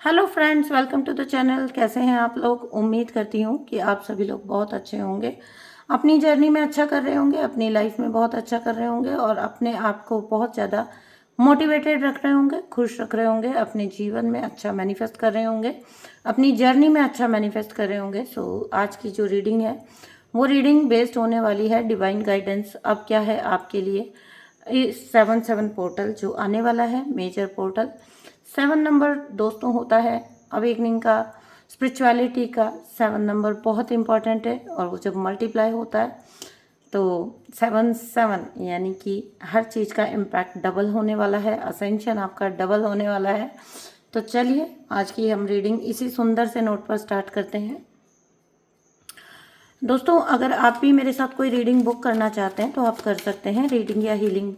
Hello friends, welcome to the channel. कैसे हैं आप लोग? उम्मीद करती हूँ कि आप सभी लोग बहुत अच्छे होंगे, अपनी जर्नी में अच्छा कर रहे होंगे, अपनी लाइफ में बहुत अच्छा कर रहे होंगे और अपने आप को बहुत ज़्यादा मोटिवेटेड रख रहे होंगे, खुश रख रहे होंगे, अपने जीवन में अच्छा मैनिफेस्ट कर रहे होंगे, अपनी जर्नी में अच्छा मैनिफेस्ट कर रहे होंगे। सो आज की जो रीडिंग है वो रीडिंग बेस्ड होने वाली है डिवाइन गाइडेंस। अब क्या है आपके लिए इस 7-7 पोर्टल जो आने वाला है, मेजर पोर्टल 7 नंबर दोस्तों होता है अवेकनिंग का, स्पिरिचुअलिटी का। 7 नंबर बहुत इंपॉर्टेंट है और वो जब मल्टीप्लाई होता है तो 7-7 यानी कि हर चीज़ का इम्पैक्ट डबल होने वाला है, असेंशन आपका डबल होने वाला है। तो चलिए आज की हम रीडिंग इसी सुंदर से नोट पर स्टार्ट करते हैं। दोस्तों, अगर आप भी मेरे साथ कोई रीडिंग बुक करना चाहते हैं तो आप कर सकते हैं, रीडिंग या हीलिंग।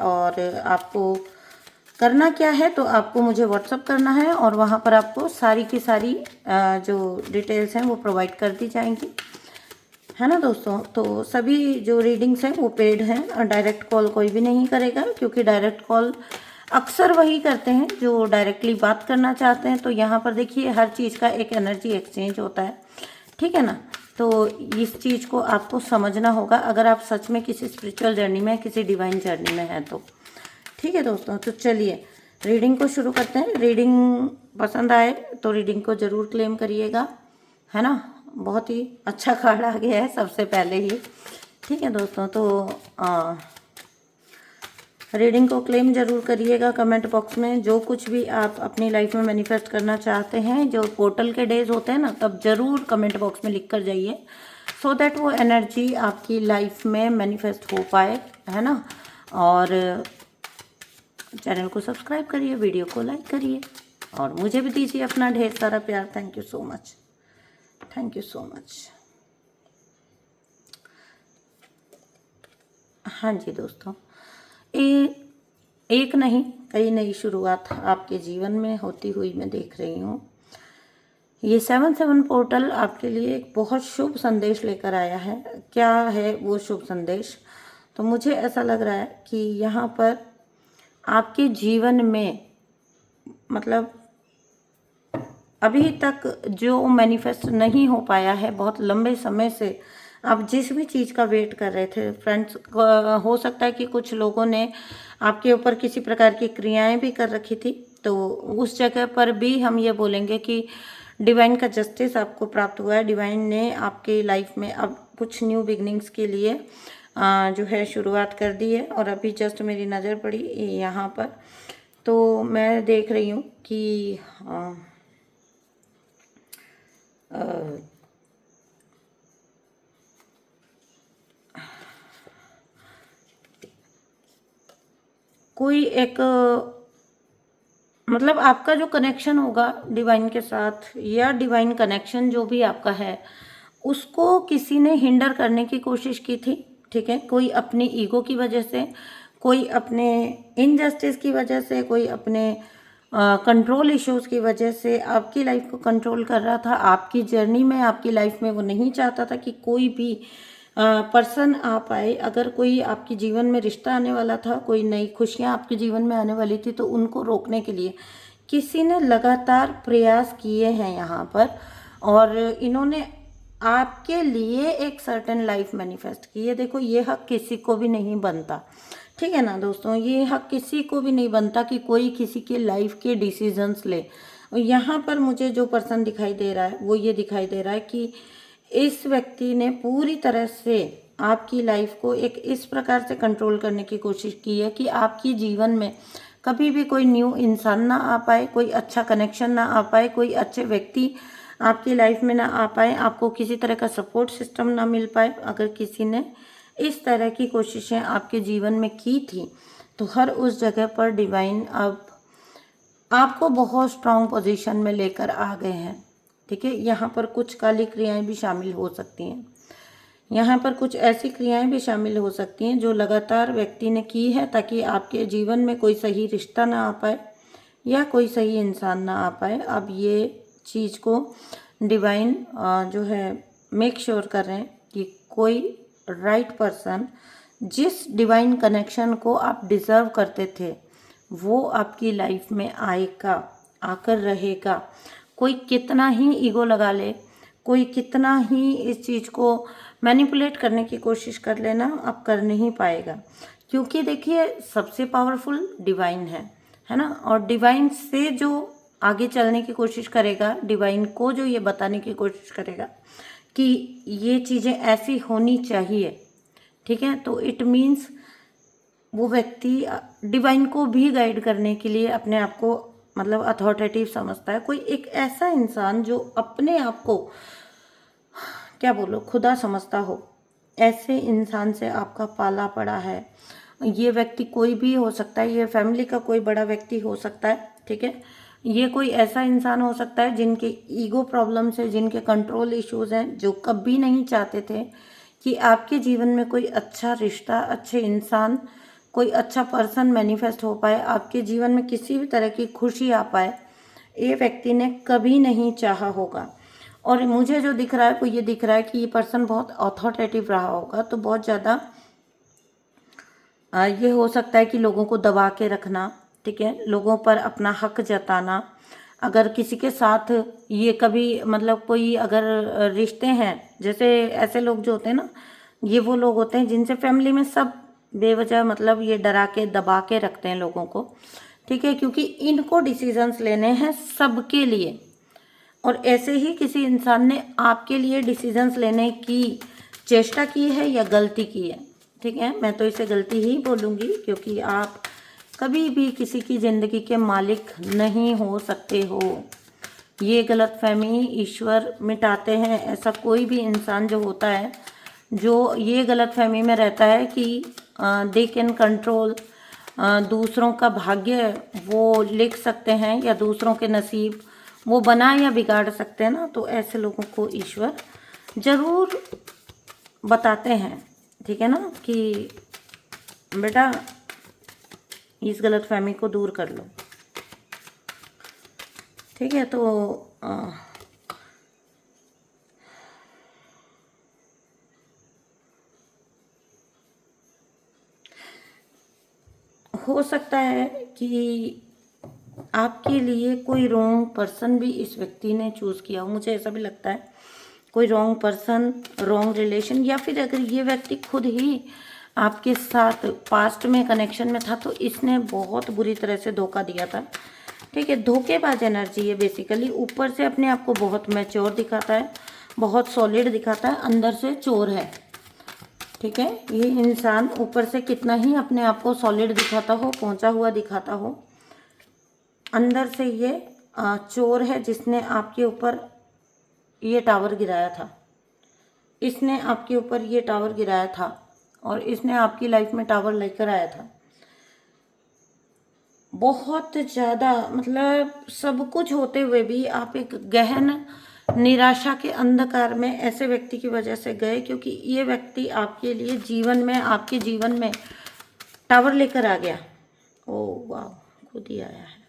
और आपको करना क्या है, तो आपको मुझे व्हाट्सअप करना है और वहाँ पर आपको सारी की सारी जो डिटेल्स हैं वो प्रोवाइड कर दी जाएंगी, है ना दोस्तों। तो सभी जो रीडिंग्स हैं वो पेड हैं और डायरेक्ट कॉल कोई भी नहीं करेगा, क्योंकि डायरेक्ट कॉल अक्सर वही करते हैं जो डायरेक्टली बात करना चाहते हैं। तो यहाँ पर देखिए हर चीज़ का एक एनर्जी एक्सचेंज होता है, ठीक है ना। तो इस चीज़ को आपको समझना होगा अगर आप सच में किसी स्पिरिचुअल जर्नी में, किसी डिवाइन जर्नी में हैं तो। ठीक है दोस्तों, तो चलिए रीडिंग को शुरू करते हैं। रीडिंग पसंद आए तो रीडिंग को ज़रूर क्लेम करिएगा, है ना। बहुत ही अच्छा कार्ड आ गया है सबसे पहले ही, ठीक है दोस्तों। तो रीडिंग को क्लेम जरूर करिएगा कमेंट बॉक्स में। जो कुछ भी आप अपनी लाइफ में मैनिफेस्ट करना चाहते हैं, जो पोर्टल के डेज होते हैं ना, तब जरूर कमेंट बॉक्स में लिख कर जाइए, सो दैट वो एनर्जी आपकी लाइफ में मैनिफेस्ट हो पाए, है ना। और चैनल को सब्सक्राइब करिए, वीडियो को लाइक करिए और मुझे भी दीजिए अपना ढेर सारा प्यार। Thank you so much, thank you so much. हाँ जी दोस्तों, एक नहीं कई नई शुरुआत आपके जीवन में होती हुई मैं देख रही हूँ। ये 7-7 पोर्टल आपके लिए एक बहुत शुभ संदेश लेकर आया है। क्या है वो शुभ संदेश? तो मुझे ऐसा लग रहा है कि यहाँ पर आपके जीवन में, मतलब अभी तक जो मैनिफेस्ट नहीं हो पाया है, बहुत लंबे समय से आप जिस भी चीज़ का वेट कर रहे थे फ्रेंड्स, हो सकता है कि कुछ लोगों ने आपके ऊपर किसी प्रकार की क्रियाएं भी कर रखी थी, तो उस जगह पर भी हम ये बोलेंगे कि डिवाइन का जस्टिस आपको प्राप्त हुआ है। डिवाइन ने आपकी लाइफ में अब कुछ न्यू बिगनिंग्स के लिए जो है शुरुआत कर दी है। और अभी जस्ट मेरी नज़र पड़ी यहाँ पर, तो मैं देख रही हूँ कि कोई एक मतलब आपका जो कनेक्शन होगा डिवाइन के साथ, या डिवाइन कनेक्शन जो भी आपका है, उसको किसी ने हिंडर करने की कोशिश की थी, ठीक है। कोई अपनी ईगो की वजह से, कोई अपने इनजस्टिस की वजह से, कोई अपने कंट्रोल इश्यूज की वजह से आपकी लाइफ को कंट्रोल कर रहा था। आपकी जर्नी में, आपकी लाइफ में वो नहीं चाहता था कि कोई भी पर्सन आ पाए। अगर कोई आपके जीवन में रिश्ता आने वाला था, कोई नई खुशियाँ आपके जीवन में आने वाली थी, तो उनको रोकने के लिए किसी ने लगातार प्रयास किए हैं यहाँ पर। और इन्होंने आपके लिए एक सर्टेन लाइफ मैनिफेस्ट की है। देखो, ये हक किसी को भी नहीं बनता, ठीक है ना दोस्तों। ये हक किसी को भी नहीं बनता कि कोई किसी के लाइफ के डिसीजंस ले। और यहाँ पर मुझे जो पर्सन दिखाई दे रहा है वो ये दिखाई दे रहा है कि इस व्यक्ति ने पूरी तरह से आपकी लाइफ को एक इस प्रकार से कंट्रोल करने की कोशिश की है कि आपकी जीवन में कभी भी कोई न्यू इंसान ना आ पाए, कोई अच्छा कनेक्शन ना आ पाए, कोई अच्छे व्यक्ति आपकी लाइफ में ना आ पाए, आपको किसी तरह का सपोर्ट सिस्टम ना मिल पाए। अगर किसी ने इस तरह की कोशिशें आपके जीवन में की थी, तो हर उस जगह पर डिवाइन अब आपको बहुत स्ट्रांग पोजीशन में लेकर आ गए हैं, ठीक है। यहाँ पर कुछ काली क्रियाएं भी शामिल हो सकती हैं, यहाँ पर कुछ ऐसी क्रियाएं भी शामिल हो सकती हैं जो लगातार व्यक्ति ने की है, ताकि आपके जीवन में कोई सही रिश्ता ना आ पाए या कोई सही इंसान ना आ पाए। अब ये चीज़ को डिवाइन जो है मेक श्योर कर रहे हैं कि कोई राइट पर्सन, जिस डिवाइन कनेक्शन को आप डिज़र्व करते थे, वो आपकी लाइफ में आएगा। आकर रहेगा। कोई कितना ही ईगो लगा ले, कोई कितना ही इस चीज़ को मैनिपुलेट करने की कोशिश कर लेना, अब कर नहीं पाएगा। क्योंकि देखिए सबसे पावरफुल डिवाइन है ना। और डिवाइन से जो आगे चलने की कोशिश करेगा, डिवाइन को जो ये बताने की कोशिश करेगा कि ये चीज़ें ऐसी होनी चाहिए, ठीक है, तो इट मीन्स वो व्यक्ति डिवाइन को भी गाइड करने के लिए अपने आप को मतलब अथॉरिटेटिव समझता है। कोई एक ऐसा इंसान जो अपने आप को क्या बोलो खुदा समझता हो, ऐसे इंसान से आपका पाला पड़ा है। ये व्यक्ति कोई भी हो सकता है, ये फैमिली का कोई बड़ा व्यक्ति हो सकता है, ठीक है। ये कोई ऐसा इंसान हो सकता है जिनके ईगो प्रॉब्लम्स है, जिनके कंट्रोल इश्यूज हैं, जो कभी नहीं चाहते थे कि आपके जीवन में कोई अच्छा रिश्ता, अच्छे इंसान, कोई अच्छा पर्सन मैनिफेस्ट हो पाए, आपके जीवन में किसी भी तरह की खुशी आ पाए। ये व्यक्ति ने कभी नहीं चाहा होगा। और मुझे जो दिख रहा है वो ये दिख रहा है कि ये पर्सन बहुत अथॉरिटेटिव रहा होगा, तो बहुत ज़्यादा ये हो सकता है कि लोगों को दबा के रखना, ठीक है, लोगों पर अपना हक जताना। अगर किसी के साथ ये कभी मतलब कोई अगर रिश्ते हैं, जैसे ऐसे लोग जो होते हैं ना, ये वो लोग होते हैं जिनसे फैमिली में सब बेवजह मतलब ये डरा के दबा के रखते हैं लोगों को, ठीक है, क्योंकि इनको डिसीजंस लेने हैं सबके लिए। और ऐसे ही किसी इंसान ने आपके लिए डिसीजंस लेने की चेष्टा की है या गलती की है, ठीक है, मैं तो इसे गलती ही बोलूँगी, क्योंकि आप कभी भी किसी की ज़िंदगी के मालिक नहीं हो सकते हो। ये गलतफहमी ईश्वर मिटाते हैं। ऐसा कोई भी इंसान जो होता है जो ये गलतफहमी में रहता है कि दे कैन कंट्रोल दूसरों का भाग्य, वो लिख सकते हैं, या दूसरों के नसीब वो बना या बिगाड़ सकते हैं ना, तो ऐसे लोगों को ईश्वर ज़रूर बताते हैं, ठीक है ना, कि बेटा इस गलतफहमी को दूर कर लो, ठीक है। तो हो सकता है कि आपके लिए कोई रॉन्ग पर्सन भी इस व्यक्ति ने चूज़ किया हो, मुझे ऐसा भी लगता है। कोई रॉन्ग पर्सन, रॉन्ग रिलेशन, या फिर अगर ये व्यक्ति खुद ही आपके साथ पास्ट में कनेक्शन में था तो इसने बहुत बुरी तरह से धोखा दिया था, ठीक है। धोखेबाज एनर्जी है बेसिकली। ऊपर से अपने आप को बहुत मैच्योर दिखाता है, बहुत सॉलिड दिखाता है, अंदर से चोर है, ठीक है। ये इंसान ऊपर से कितना ही अपने आप को सॉलिड दिखाता हो, पहुंचा हुआ दिखाता हो, अंदर से ये चोर है जिसने आपके ऊपर ये टावर गिराया था। इसने आपके ऊपर ये टावर गिराया था और इसने आपकी लाइफ में टावर लेकर आया था। बहुत ज़्यादा मतलब सब कुछ होते हुए भी आप एक गहन निराशा के अंधकार में ऐसे व्यक्ति की वजह से गए, क्योंकि ये व्यक्ति आपके लिए जीवन में, आपके जीवन में टावर लेकर आ गया। ओह वाह, खुद ही आया है।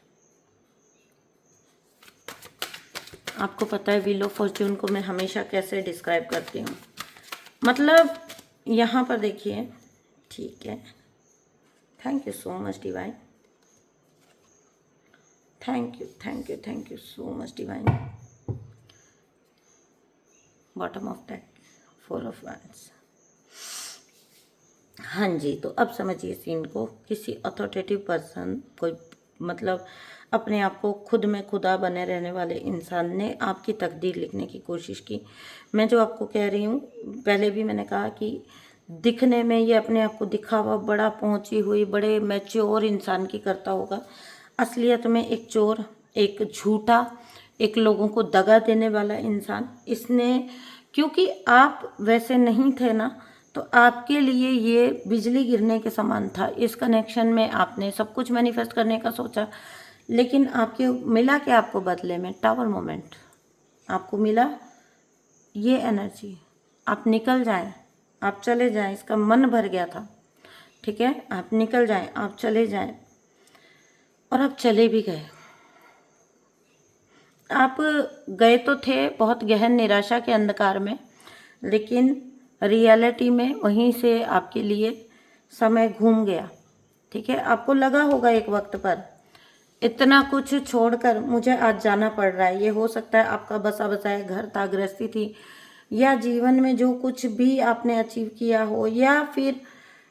आपको पता है व्हील ऑफ फॉर्च्यून को मैं हमेशा कैसे डिस्क्राइब करती हूँ, मतलब यहाँ पर देखिए, ठीक है, thank you so much divine, thank you thank you thank you so much divine. Bottom of deck, 4 of wands. हाँ जी, तो अब समझिए सीन को। किसी अथॉरिटेटिव पर्सन, कोई मतलब अपने आप को खुद में खुदा बने रहने वाले इंसान ने आपकी तकदीर लिखने की कोशिश की। मैं जो आपको कह रही हूँ, पहले भी मैंने कहा कि दिखने में ये अपने आप को दिखावा बड़ा पहुँची हुई, बड़े मैच्योर इंसान की करता होगा। असलियत में एक चोर, एक झूठा, एक लोगों को दगा देने वाला इंसान। इसने, क्योंकि आप वैसे नहीं थे ना, तो आपके लिए ये बिजली गिरने के समान था। इस कनेक्शन में आपने सब कुछ मैनिफेस्ट करने का सोचा, लेकिन आपके मिला क्या? आपको बदले में टावर मोमेंट आपको मिला, ये एनर्जी। आप निकल जाएं, आप चले जाएं, इसका मन भर गया था, ठीक है, आप निकल जाएं, आप चले जाएं, और आप चले भी गए। आप गए तो थे बहुत गहन निराशा के अंधकार में, लेकिन रियलिटी में वहीं से आपके लिए समय घूम गया, ठीक है। आपको लगा होगा एक वक्त पर इतना कुछ छोड़कर मुझे आज जाना पड़ रहा है। ये हो सकता है आपका बसा बसाया घर था, गृहस्थी थी, या जीवन में जो कुछ भी आपने अचीव किया हो, या फिर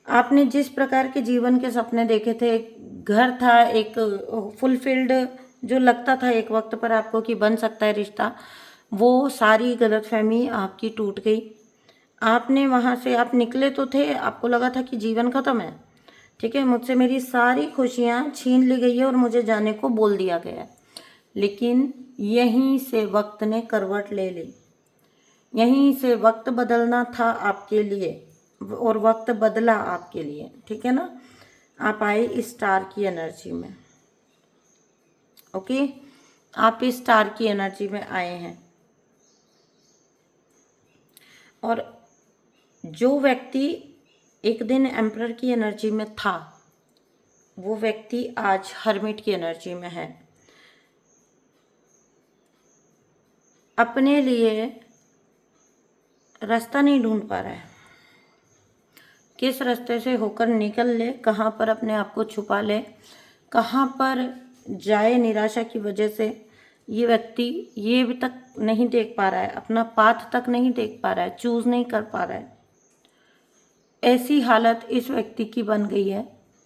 आपने जिस प्रकार के जीवन के सपने देखे थे, एक घर था, एक फुलफिल्ड जो लगता था एक वक्त पर आपको कि बन सकता है रिश्ता, वो सारी गलतफहमी आपकी टूट गई। आपने वहाँ से आप निकले तो थे, आपको लगा था कि जीवन खत्म है, ठीक है, मुझसे मेरी सारी खुशियाँ छीन ली गई है और मुझे जाने को बोल दिया गया है। लेकिन यहीं से वक्त ने करवट ले ली, यहीं से वक्त बदलना था आपके लिए और वक्त बदला आपके लिए, ठीक है ना। आप आए इस स्टार की एनर्जी में, ओके, आप इस स्टार की एनर्जी में आए हैं। और जो व्यक्ति एक दिन एम्परर की एनर्जी में था, वो व्यक्ति आज हर्मिट की एनर्जी में है। अपने लिए रास्ता नहीं ढूंढ पा रहा है, किस रास्ते से होकर निकल ले, कहाँ पर अपने आप को छुपा ले, कहाँ पर जाए निराशा की वजह से। ये व्यक्ति ये भी तक नहीं देख पा रहा है, अपना पाथ तक नहीं देख पा रहा है, चूज नहीं कर पा रहा है। ऐसी हालत इस व्यक्ति की बन गई है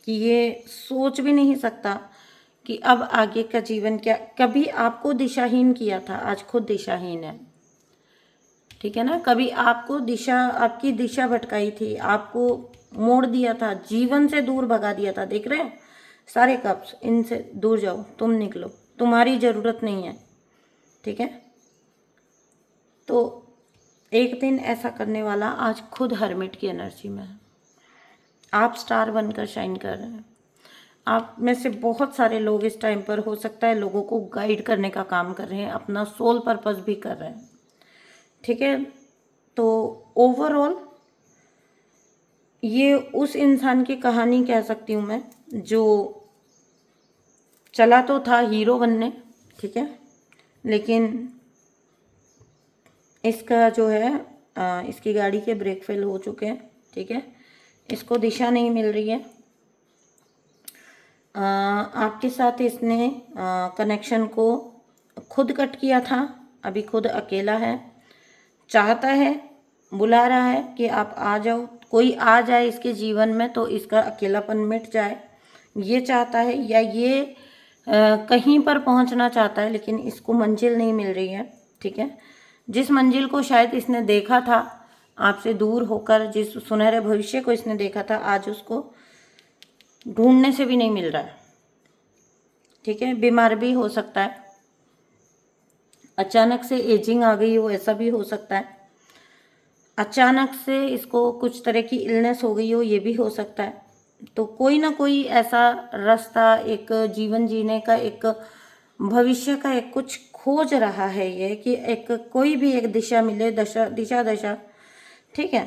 कि ये सोच भी नहीं सकता कि अब आगे का जीवन क्या। कभी आपको दिशाहीन किया था, आज खुद दिशाहीन है, ठीक है ना। कभी आपको आपकी दिशा भटकाई थी, आपको मोड़ दिया था, जीवन से दूर भगा दिया था। देख रहे हैं सारे कप्स, इनसे दूर जाओ, तुम निकलो, तुम्हारी ज़रूरत नहीं है, ठीक है। तो एक दिन ऐसा करने वाला आज खुद हर्मिट की एनर्जी में है। आप स्टार बनकर शाइन कर रहे हैं। आप में से बहुत सारे लोग इस टाइम पर हो सकता है लोगों को गाइड करने का काम कर रहे हैं, अपना सोल पर्पस भी कर रहे हैं, ठीक है। तो ओवरऑल ये उस इंसान की कहानी कह सकती हूँ मैं, जो चला तो था हीरो बनने, ठीक है, लेकिन इसका जो है इसकी गाड़ी के ब्रेक फेल हो चुके हैं, ठीक है, इसको दिशा नहीं मिल रही है। आपके साथ इसने कनेक्शन को खुद कट किया था, अभी खुद अकेला है, चाहता है, बुला रहा है कि आप आ जाओ, कोई आ जाए इसके जीवन में तो इसका अकेलापन मिट जाए, ये चाहता है। या ये कहीं पर पहुंचना चाहता है लेकिन इसको मंजिल नहीं मिल रही है, ठीक है। जिस मंजिल को शायद इसने देखा था आपसे दूर होकर, जिस सुनहरे भविष्य को इसने देखा था, आज उसको ढूंढने से भी नहीं मिल रहा है, ठीक है। बीमार भी हो सकता है, अचानक से एजिंग आ गई हो, ऐसा भी हो सकता है। अचानक से इसको कुछ तरह की इलनेस हो गई हो, ये भी हो सकता है। तो कोई ना कोई ऐसा रास्ता, एक जीवन जीने का, एक भविष्य का एक कुछ खोज रहा है ये, कि एक कोई भी एक दिशा मिले, दिशा, ठीक है।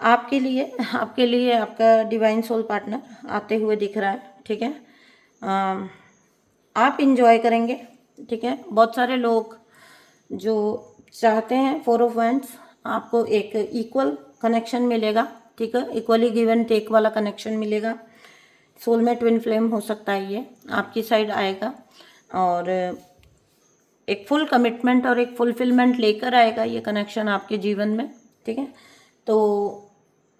आपके लिए आपका डिवाइन सोल पार्टनर आते हुए दिख रहा है, ठीक है। आप इंजॉय करेंगे, ठीक है। बहुत सारे लोग जो चाहते हैं 4 ऑफ वैंड्स, आपको एक इक्वल कनेक्शन मिलेगा, ठीक है, इक्वली गिव एंड टेक वाला कनेक्शन मिलेगा। सोल में ट्विन फ्लेम हो सकता है, ये आपकी साइड आएगा और एक फुल कमिटमेंट और एक फुलफिलमेंट लेकर आएगा ये कनेक्शन आपके जीवन में, ठीक है। तो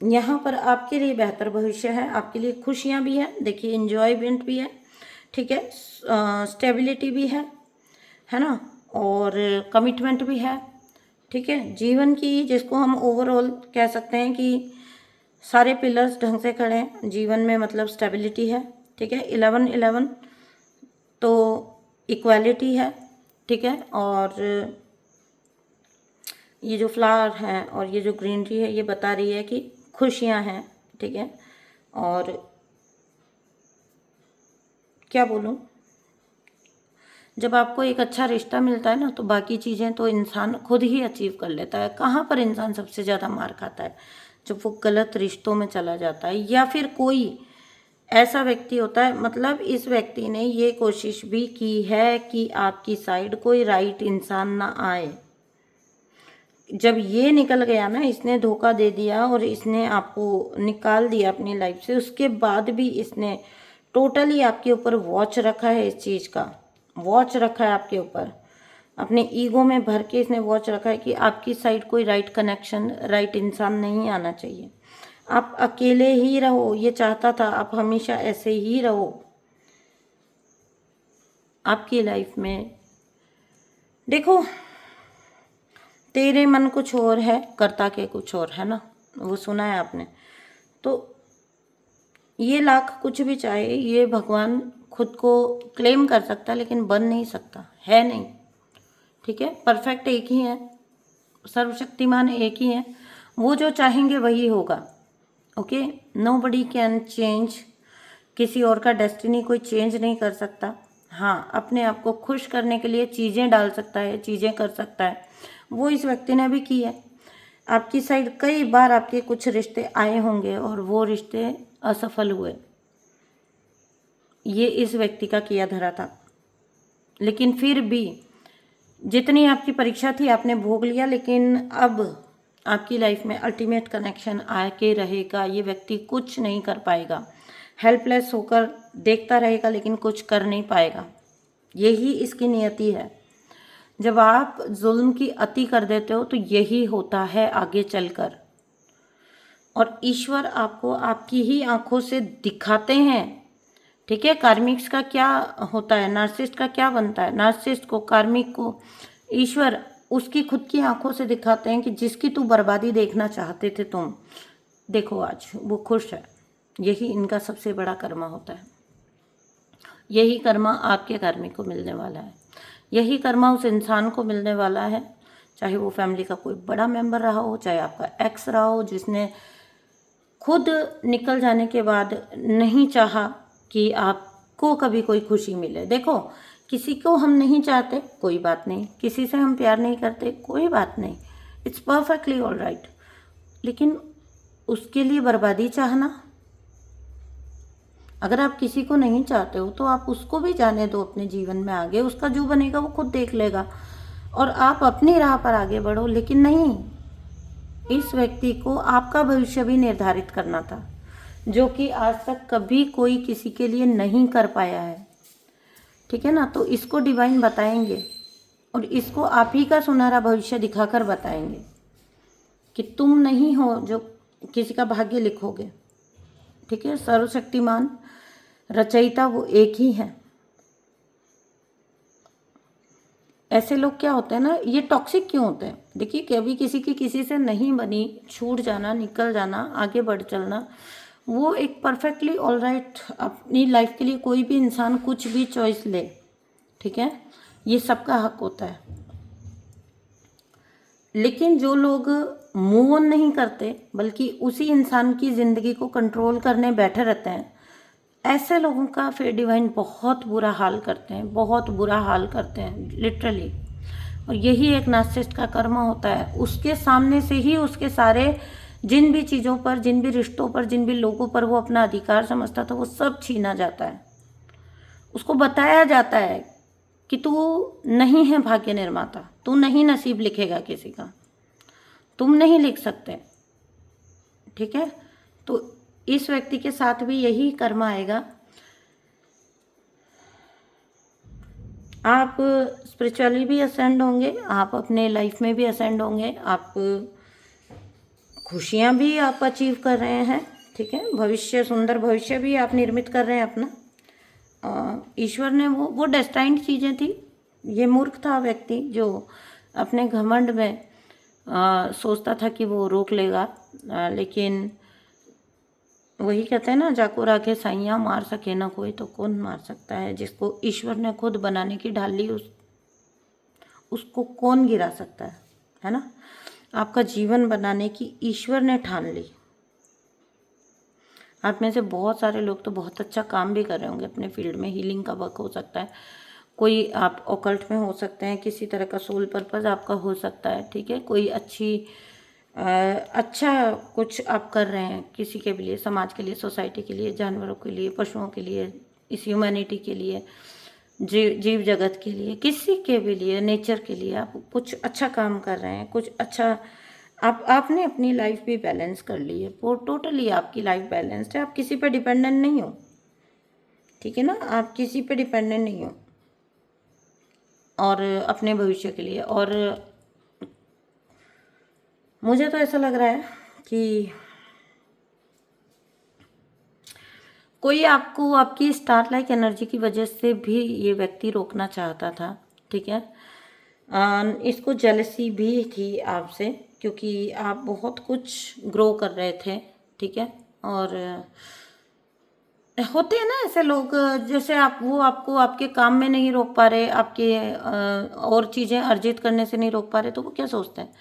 यहाँ पर आपके लिए बेहतर भविष्य है, आपके लिए खुशियाँ भी हैं, देखिए इंजॉयमेंट भी है, ठीक है, स्टेबिलिटी भी है ना, और कमिटमेंट भी है, ठीक है। जीवन की, जिसको हम ओवरऑल कह सकते हैं कि सारे पिलर्स ढंग से खड़े हैं जीवन में, मतलब स्टेबिलिटी है, ठीक है। 11 तो इक्वालिटी है, ठीक है। और ये जो फ्लावर है और ये जो ग्रीनरी है, ये बता रही है कि खुशियाँ हैं, ठीक है। और क्या बोलूँ, जब आपको एक अच्छा रिश्ता मिलता है ना, तो बाकी चीज़ें तो इंसान खुद ही अचीव कर लेता है। कहाँ पर इंसान सबसे ज़्यादा मार खाता है? जब वो गलत रिश्तों में चला जाता है, या फिर कोई ऐसा व्यक्ति होता है, मतलब इस व्यक्ति ने ये कोशिश भी की है कि आपकी साइड कोई राइट इंसान ना आए। जब ये निकल गया ना, इसने धोखा दे दिया और इसने आपको निकाल दिया अपनी लाइफ से, उसके बाद भी इसने टोटली आपके ऊपर वॉच रखा है, इस चीज़ का वॉच रखा है आपके ऊपर, अपने ईगो में भर के इसने वॉच रखा है कि आपकी साइड कोई राइट कनेक्शन, राइट इंसान नहीं आना चाहिए। आप अकेले ही रहो, ये चाहता था, आप हमेशा ऐसे ही रहो। आपकी लाइफ में देखो, तेरे मन कुछ और है, करता के कुछ और है ना, वो सुना है आपने। तो ये लाख कुछ भी चाहे, ये भगवान खुद को क्लेम कर सकता है लेकिन बन नहीं सकता, है नहीं, ठीक है। परफेक्ट एक ही है, सर्वशक्तिमान एक ही है, वो जो चाहेंगे वही होगा। ओके, नोबडी कैन चेंज, किसी और का डेस्टिनी कोई चेंज नहीं कर सकता। हाँ, अपने आप को खुश करने के लिए चीज़ें डाल सकता है, चीज़ें कर सकता है, वो इस व्यक्ति ने भी की है। आपकी साइड कई बार आपके कुछ रिश्ते आए होंगे और वो रिश्ते असफल हुए, ये इस व्यक्ति का किया धरा था। लेकिन फिर भी जितनी आपकी परीक्षा थी आपने भोग लिया, लेकिन अब आपकी लाइफ में अल्टीमेट कनेक्शन आके रहेगा। ये व्यक्ति कुछ नहीं कर पाएगा, हेल्पलेस होकर देखता रहेगा लेकिन कुछ कर नहीं पाएगा। यही इसकी नियति है। जब आप जुल्म की अति कर देते हो तो यही होता है आगे चलकर। और ईश्वर आपको आपकी ही आंखों से दिखाते हैं, ठीक है। कार्मिक्स का क्या होता है, नार्सिसिस्ट का क्या बनता है, नार्सिसिस्ट को, कार्मिक को ईश्वर उसकी खुद की आंखों से दिखाते हैं कि जिसकी तू बर्बादी देखना चाहते थे तुम, देखो आज वो खुश है। यही इनका सबसे बड़ा कर्मा होता है। यही कर्मा आपके कार्मिक को मिलने वाला है, यही कर्मा उस इंसान को मिलने वाला है, चाहे वो फैमिली का कोई बड़ा मेंबर रहा हो, चाहे आपका एक्स रहा हो, जिसने खुद निकल जाने के बाद नहीं चाहा कि आपको कभी कोई खुशी मिले। देखो, किसी को हम नहीं चाहते, कोई बात नहीं, किसी से हम प्यार नहीं करते, कोई बात नहीं, इट्स परफेक्टली ऑल राइट। लेकिन उसके लिए बर्बादी चाहना, अगर आप किसी को नहीं चाहते हो तो आप उसको भी जाने दो अपने जीवन में आगे, उसका जो बनेगा वो खुद देख लेगा और आप अपनी राह पर आगे बढ़ो। लेकिन नहीं, इस व्यक्ति को आपका भविष्य भी निर्धारित करना था, जो कि आज तक कभी कोई किसी के लिए नहीं कर पाया है, ठीक है ना। तो इसको डिवाइन बताएंगे और इसको आप ही का सुनहरा भविष्य दिखाकर बताएंगे कि तुम नहीं हो जो किसी का भाग्य लिखोगे, ठीक है। सर्वशक्तिमान रचयिता वो एक ही है। ऐसे लोग क्या होते हैं ना, ये टॉक्सिक क्यों होते हैं? देखिए, कभी किसी की किसी से नहीं बनी, छूट जाना, निकल जाना, आगे बढ़ चलना, वो एक परफेक्टली ऑल राइट। अपनी लाइफ के लिए कोई भी इंसान कुछ भी चॉइस ले, ठीक है, ये सबका हक होता है। लेकिन जो लोग मूव ऑन नहीं करते बल्कि उसी इंसान की ज़िंदगी को कंट्रोल करने बैठे रहते हैं, ऐसे लोगों का फिर डिवाइन बहुत बुरा हाल करते हैं, बहुत बुरा हाल करते हैं लिटरली। और यही एक नार्सिसिस्ट का कर्म होता है। उसके सामने से ही उसके सारे जिन भी चीज़ों पर, जिन भी रिश्तों पर, जिन भी लोगों पर वो अपना अधिकार समझता था, वो सब छीना जाता है। उसको बताया जाता है कि तू नहीं है भाग्य निर्माता, तू नहीं नसीब लिखेगा किसी का, तुम नहीं लिख सकते, ठीक है। तो इस व्यक्ति के साथ भी यही कर्म आएगा। आप स्पिरिचुअली भी असेंड होंगे, आप अपने लाइफ में भी असेंड होंगे, आप खुशियाँ भी आप अचीव कर रहे हैं, ठीक है। भविष्य, सुंदर भविष्य भी आप निर्मित कर रहे हैं अपना। ईश्वर ने वो डेस्टाइन्ड चीज़ें थी। ये मूर्ख था व्यक्ति जो अपने घमंड में सोचता था कि वो रोक लेगा, लेकिन वही कहते हैं ना, जाको राखे साइयाँ, मार सके ना कोई तो कौन मार सकता है। जिसको ईश्वर ने खुद बनाने की ढाल ली, उसको कौन गिरा सकता है ना। आपका जीवन बनाने की ईश्वर ने ठान ली। आप में से बहुत सारे लोग तो बहुत अच्छा काम भी कर रहे होंगे अपने फील्ड में, हीलिंग का वर्क हो सकता है, कोई आप ऑकल्ट में हो सकते हैं, किसी तरह का सोल पर्पस आपका हो सकता है, ठीक है। कोई अच्छा कुछ आप कर रहे हैं किसी के लिए, समाज के लिए, सोसाइटी के लिए, जानवरों के लिए, पशुओं के लिए, इस ह्यूमैनिटी के लिए, जीव जगत के लिए, किसी के भी लिए, नेचर के लिए आप कुछ अच्छा काम कर रहे हैं, कुछ अच्छा आपने अपनी लाइफ भी बैलेंस कर ली है। वो टोटली आपकी लाइफ बैलेंस्ड है, आप किसी पर डिपेंडेंट नहीं हो, ठीक है ना, आप किसी पे डिपेंडेंट नहीं हो और अपने भविष्य के लिए। और मुझे तो ऐसा लग रहा है कि कोई आपको आपकी स्टार लाइक एनर्जी की वजह से भी ये व्यक्ति रोकना चाहता था, ठीक है। इसको जेलसी भी थी आपसे, क्योंकि आप बहुत कुछ ग्रो कर रहे थे, ठीक है। और होते हैं ना ऐसे लोग, जैसे आप, वो आपको आपके काम में नहीं रोक पा रहे, आपके और चीज़ें अर्जित करने से नहीं रोक पा रहे, तो वो क्या सोचते हैं,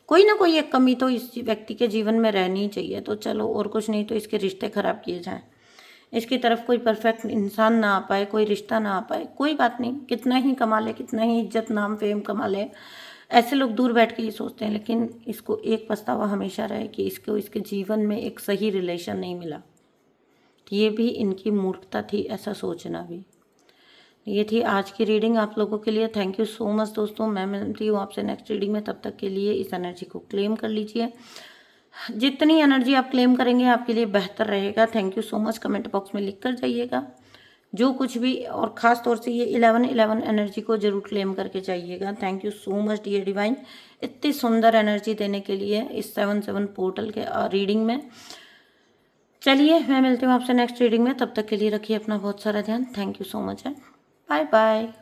कोई ना कोई एक कमी तो इस व्यक्ति के जीवन में रहनी ही चाहिए, तो चलो और कुछ नहीं तो इसके रिश्ते खराब किए जाएं, इसकी तरफ कोई परफेक्ट इंसान ना आ पाए, कोई रिश्ता ना आ पाए, कोई बात नहीं, कितना ही कमा ले, कितना ही इज्जत नाम फेम कमा ले, ऐसे लोग दूर बैठ के ये सोचते हैं। लेकिन इसको एक पछतावा हमेशा रहे कि इसको इसके जीवन में एक सही रिलेशन नहीं मिला। ये भी इनकी मूर्खता थी, ऐसा सोचना भी। ये थी आज की रीडिंग आप लोगों के लिए। थैंक यू सो मच दोस्तों, मैं मिलती हूँ आपसे नेक्स्ट रीडिंग में। तब तक के लिए इस एनर्जी को क्लेम कर लीजिए, जितनी एनर्जी आप क्लेम करेंगे आपके लिए बेहतर रहेगा। Thank you so much, comment box में लिख कर जाइएगा जो कुछ भी, और ख़ास तौर से ये 11-11 एनर्जी को जरूर क्लेम करके जाइएगा। Thank you so much dear divine, इतनी सुंदर एनर्जी देने के लिए इस 7-7 पोर्टल के रीडिंग में। चलिए मैं मिलती हूँ आपसे नेक्स्ट रीडिंग में, तब तक के लिए रखिए अपना बहुत सारा ध्यान। Thank you so much and bye bye.